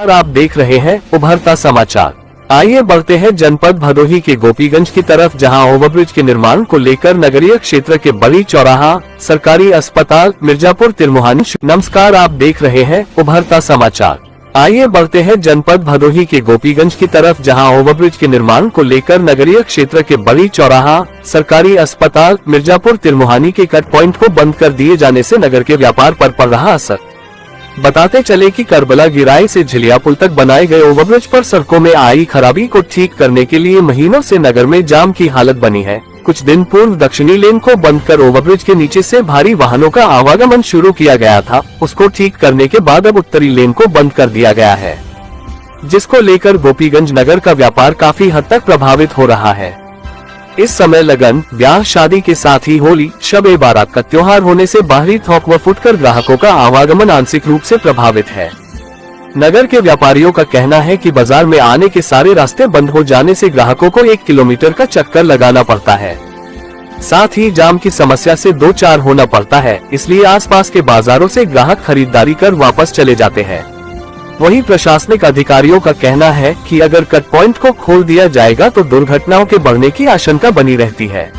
आप देख रहे हैं उभरता समाचार। आइए बढ़ते हैं जनपद भदोही के गोपीगंज की तरफ, जहां ओवरब्रिज के निर्माण को लेकर नगरीय क्षेत्र के बड़ी चौराहा, सरकारी अस्पताल मिर्जापुर तिरमुहानी। नमस्कार, आप देख रहे हैं उभरता समाचार। आइए बढ़ते हैं जनपद भदोही के गोपीगंज की तरफ, जहां ओवरब्रिज के निर्माण को लेकर नगरीय क्षेत्र के बड़ी चौराहा, सरकारी अस्पताल मिर्जापुर तिरमुहानी के कट पॉइंट को बंद कर दिए जाने से नगर के व्यापार पर पड़ रहा असर। बताते चले कि करबला गिराई से झिलिया पुल तक बनाए गए ओवरब्रिज पर सड़कों में आई खराबी को ठीक करने के लिए महीनों से नगर में जाम की हालत बनी है। कुछ दिन पूर्व दक्षिणी लेन को बंद कर ओवरब्रिज के नीचे से भारी वाहनों का आवागमन शुरू किया गया था। उसको ठीक करने के बाद अब उत्तरी लेन को बंद कर दिया गया है, जिसको लेकर गोपीगंज नगर का व्यापार काफी हद तक प्रभावित हो रहा है। इस समय लगन, ब्याह शादी के साथ ही होली, शब-ए बारात का त्योहार होने से बाहरी थोक व फुटकर ग्राहकों का आवागमन आंशिक रूप से प्रभावित है। नगर के व्यापारियों का कहना है कि बाजार में आने के सारे रास्ते बंद हो जाने से ग्राहकों को 1 किलोमीटर का चक्कर लगाना पड़ता है। साथ ही जाम की समस्या से 2-4 होना पड़ता है, इसलिए आसपास के बाजारों से ग्राहक खरीदारी कर वापस चले जाते हैं। वहीं प्रशासनिक अधिकारियों का कहना है कि अगर कट पॉइंट को खोल दिया जाएगा तो दुर्घटनाओं के बढ़ने की आशंका बनी रहती है।